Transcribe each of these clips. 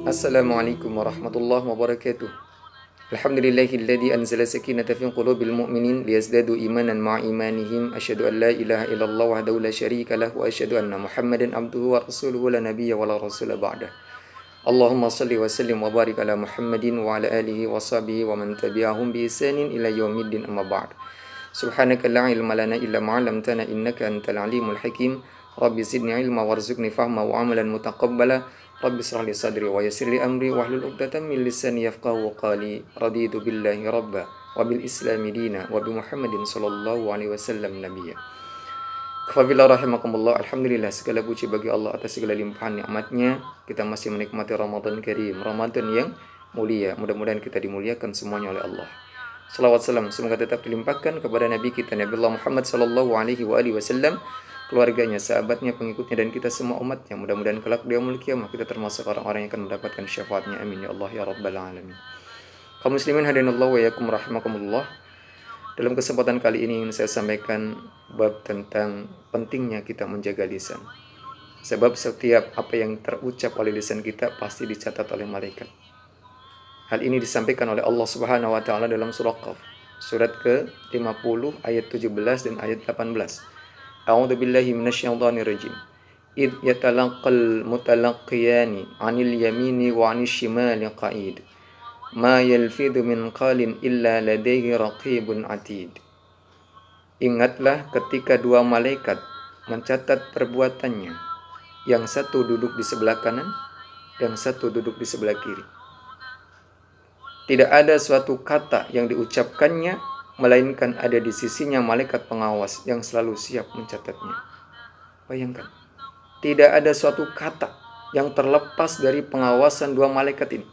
Assalamualaikum warahmatullahi wabarakatuh. Alhamdulillahilladzi anzala sakinata fi qulubil mu'minin liyazdadu imanan ma'a imanihim. Asyhadu an la ilaha illallah wahdahu la syarika lah wa asyhadu anna Muhammadan abduhu wa rasuluhu la nabiyya wa la rasula ba'dah. Allahumma salli wa sallim wa barik ala Muhammadin wa ala alihi wa sahbihi wa man tabi'ahum bi ihsanin ila yaumiddin amma ba'd. Subhanaka la ilma lana illa ma 'allamtana innaka antal alimul hakim. Rabbi zidni ilma warzuqni fahma wa amalan mutaqabbala. Rabbi israh li sadri wa yassir li amri wahlul 'uqdatam min lisani yafqahu qawli. Raditu billahi rabba wa bil islami dina wa bi Muhammadin sallallahu alaihi wasallam nabiyya. Khawabillah rahimakumullah. Alhamdulillah, segala puji bagi Allah atas segala limpahan nikmatnya. Kita masih menikmati Ramadan Karim, Ramadan yang mulia. Mudah-mudahan kita dimuliakan semuanya oleh Allah. Salawat salam semoga tetap dilimpahkan kepada Nabi kita Nabi Allah Muhammad sallallahu alaihi wasallam, keluarganya, sahabatnya, pengikutnya, dan kita semua umatnya. Mudah-mudahan kelak di yaumul qiyamah kita termasuk orang-orang yang akan mendapatkan syafaatnya. Amin ya Allah ya rabbal alamin. Kaum muslimin hadinallahu wa iyyakum rahimakumullah. Dalam kesempatan kali ini ingin saya sampaikan bab tentang pentingnya kita menjaga lisan. Sebab setiap apa yang terucap oleh lisan kita pasti dicatat oleh malaikat. Hal ini disampaikan oleh Allah Subhanahu wa taala dalam surah Qaf, surat ke-50 ayat 17 dan ayat 18. A'udzu billahi minasyaitonir rajim. Id yatalaqal mutalaqiyani 'anil yamini wa 'anil shimali qa'id. Ma yalfidu min qalin illa ladaihi raqibun 'atid. Ingatlah ketika dua malaikat mencatat perbuatannya. Yang satu duduk di sebelah kanan, yang satu duduk di sebelah kiri. Tidak ada suatu kata yang diucapkannya melainkan ada di sisinya malaikat pengawas yang selalu siap mencatatnya. Bayangkan, tidak ada suatu kata yang terlepas dari pengawasan dua malaikat ini.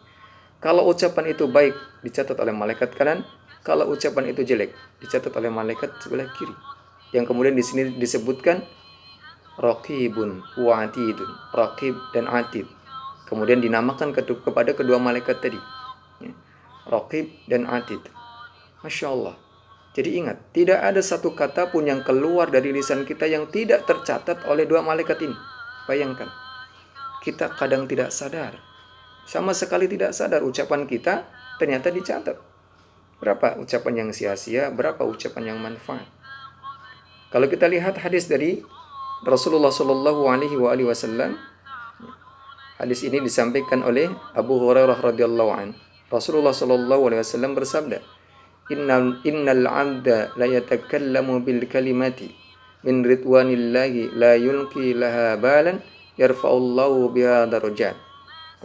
Kalau ucapan itu baik, dicatat oleh malaikat kanan. Kalau ucapan itu jelek, dicatat oleh malaikat sebelah kiri. Yang kemudian di sini disebutkan raqibun wa atidun, raqib dan atid. Kemudian dinamakan kepada kedua malaikat tadi, raqib dan atid. Masya Allah. Jadi ingat, tidak ada satu kata pun yang keluar dari lisan kita yang tidak tercatat oleh dua malaikat ini. Bayangkan, kita kadang tidak sadar, sama sekali tidak sadar ucapan kita ternyata dicatat. Berapa ucapan yang sia-sia, berapa ucapan yang manfaat. Kalau kita lihat hadis dari Rasulullah Shallallahu Alaihi Wasallam, hadis ini disampaikan oleh Abu Hurairah radhiyallahu an. Rasulullah Shallallahu Alaihi Wasallam bersabda, Innal 'abda la yatakallamu bil kalimati min ridwanillahi la yulqi laha balan yarfa'ullahu biha darajat.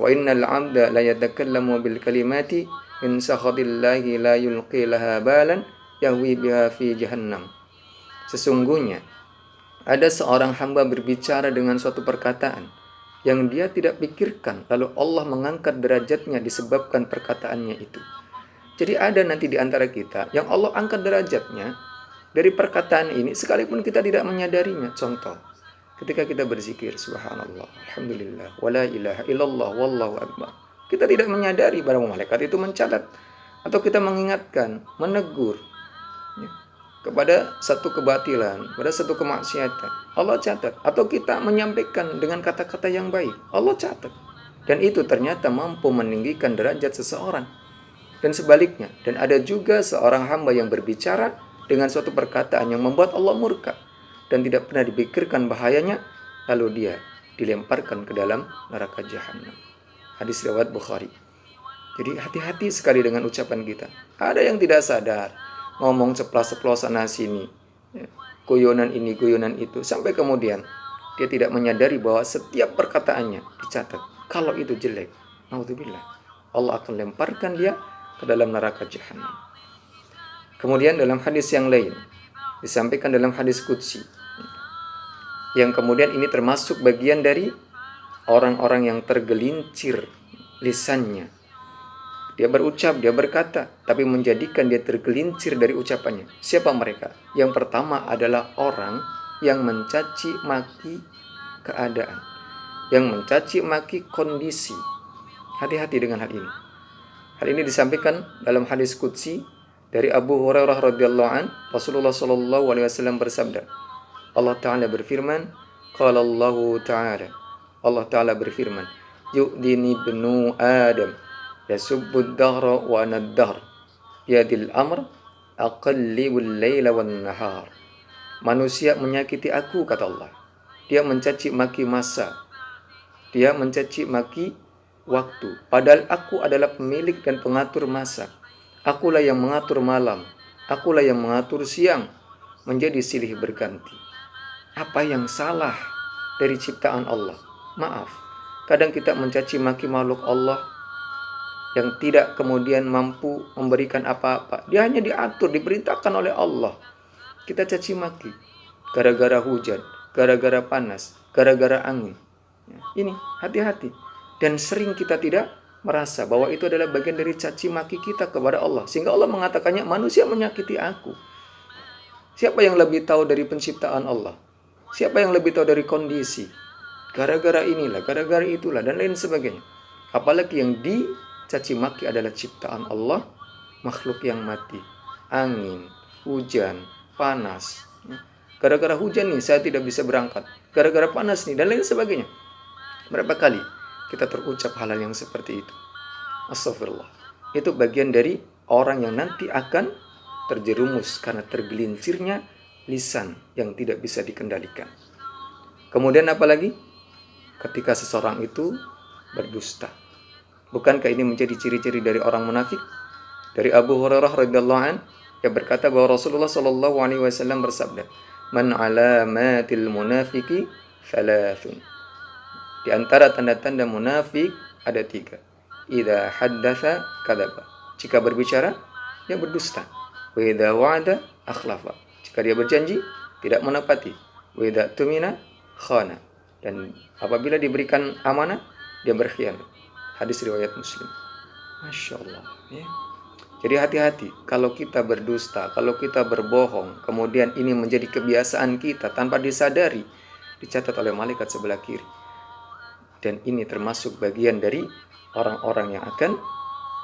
Wa innal 'abda la yatakallamu bil kalimati min sakhatillahi la yulqi laha balan yahwi biha fi jahannam. Sesungguhnya ada seorang hamba berbicara dengan suatu perkataan yang dia tidak pikirkan, lalu Allah mengangkat derajatnya disebabkan perkataannya itu. Jadi ada nanti di antara kita yang Allah angkat derajatnya dari perkataan ini sekalipun kita tidak menyadarinya. Contoh, ketika kita berzikir subhanallah, alhamdulillah, wala ilaha illallah, wallahu akbar. Kita tidak menyadari bahwa malaikat itu mencatat. Atau kita mengingatkan, menegur kepada satu kebatilan, pada satu kemaksiatan, Allah catat. Atau kita menyampaikan dengan kata-kata yang baik, Allah catat. Dan itu ternyata mampu meninggikan derajat seseorang. Dan sebaliknya, dan ada juga seorang hamba yang berbicara dengan suatu perkataan yang membuat Allah murka dan tidak pernah dipikirkan bahayanya, lalu dia dilemparkan ke dalam neraka jahanam. Hadis riwayat Bukhari. Jadi hati-hati sekali dengan ucapan kita. Ada yang tidak sadar, ngomong ceplas-ceplos sana sini, guyonan ini, guyonan itu, sampai kemudian dia tidak menyadari bahwa setiap perkataannya dicatat. Kalau itu jelek, naudzubillah, Allah akan lemparkan dia ke dalam neraka jahanam. Kemudian dalam hadis yang lain disampaikan dalam hadis qudsi, yang kemudian ini termasuk bagian dari orang-orang yang tergelincir lisannya. Dia berucap, dia berkata, tapi menjadikan dia tergelincir dari ucapannya. Siapa mereka? Yang pertama adalah orang yang mencaci maki keadaan, yang mencaci maki kondisi. Hati-hati dengan hal ini. Hal ini disampaikan dalam hadis qudsi dari Abu Hurairah radhiyallahu an. Rasulullah sallallahu alaihi wasallam bersabda, Allah Ta'ala berfirman, qala Allah Ta'ala, Allah Ta'ala berfirman, yu'dini ibnu Adam yasubbud dahra wa ana ad-dahr biyadil amr aqallibul laila wan nahar. Manusia menyakiti aku, kata Allah. Dia mencaci maki masa. Dia mencaci maki waktu. Padahal aku adalah pemilik dan pengatur masa. Akulah yang mengatur malam. Akulah yang mengatur siang menjadi silih berganti. Apa yang salah dari ciptaan Allah? Maaf, kadang kita mencaci maki makhluk Allah yang tidak kemudian mampu memberikan apa-apa. Dia hanya diatur, diperintahkan oleh Allah. Kita caci maki gara-gara hujan, gara-gara panas, gara-gara angin. Ini hati-hati. Dan sering kita tidak merasa bahwa itu adalah bagian dari caci maki kita kepada Allah. Sehingga Allah mengatakannya, manusia menyakiti aku. Siapa yang lebih tahu dari penciptaan Allah? Siapa yang lebih tahu dari kondisi? Gara-gara inilah, gara-gara itulah, dan lain sebagainya. Apalagi yang dicaci maki adalah ciptaan Allah, makhluk yang mati. Angin, hujan, panas. Gara-gara hujan nih saya tidak bisa berangkat. Gara-gara panas nih, dan lain sebagainya. Berapa kali kita terucap hal-hal yang seperti itu? Astagfirullah. Itu bagian dari orang yang nanti akan terjerumus karena tergelincirnya lisan yang tidak bisa dikendalikan. Kemudian apa lagi? Ketika seseorang itu berdusta. Bukankah ini menjadi ciri-ciri dari orang munafik? Dari Abu Hurairah radhiyallahu an, yang berkata bahwa Rasulullah sallallahu alaihi wasallam bersabda, "Man alamatil munafiqi thalathun." Di antara tanda-tanda munafik ada 3. Idza haddatsa kadzaba. Jika berbicara, dia berdusta. Wa idza wa'ada akhlafa. Jika dia berjanji, tidak menepati. Wa idza tumina khana. Dan apabila diberikan amanah, dia berkhianat. Hadis riwayat Muslim. Masya Allah. Ya. Jadi hati-hati kalau kita berdusta, kalau kita berbohong, kemudian ini menjadi kebiasaan kita tanpa disadari, dicatat oleh malaikat sebelah kiri. Dan ini termasuk bagian dari orang-orang yang akan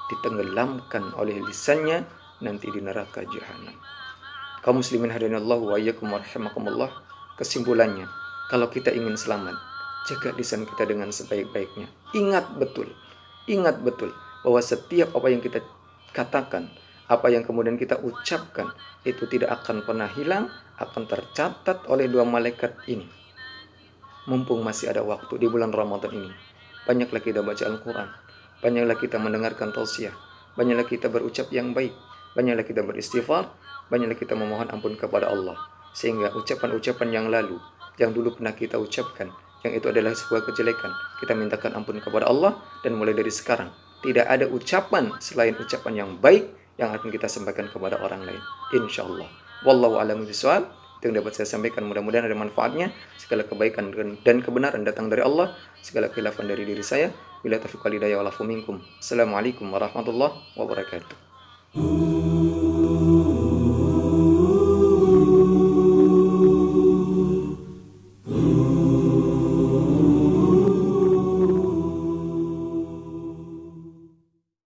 ditenggelamkan oleh lisannya nanti di neraka jahanam. Kaum muslimin hadinallahu wa iyyakum warahmatullah. Kesimpulannya, kalau kita ingin selamat, jaga lisan kita dengan sebaik-baiknya. Ingat betul bahwa setiap apa yang kita katakan, apa yang kemudian kita ucapkan, itu tidak akan pernah hilang, akan tercatat oleh 2 malaikat ini. Mumpung masih ada waktu di bulan Ramadan ini, banyaklah kita baca Al-Quran, banyaklah kita mendengarkan tausiah, banyaklah kita berucap yang baik, banyaklah kita beristighfar, banyaklah kita memohon ampun kepada Allah. Sehingga ucapan-ucapan yang lalu, yang dulu pernah kita ucapkan, yang itu adalah sebuah kejelekan, kita mintakan ampun kepada Allah. Dan mulai dari sekarang, tidak ada ucapan selain ucapan yang baik yang akan kita sampaikan kepada orang lain, insyaAllah. Wallahu a'lam bishawab. Itu yang dapat saya sampaikan, mudah-mudahan ada manfaatnya. Segala kebaikan dan kebenaran datang dari Allah, segala khilafan dari diri saya. Bila taufiq wal hidayah wal afu minkum. Assalamualaikum warahmatullahi wabarakatuh.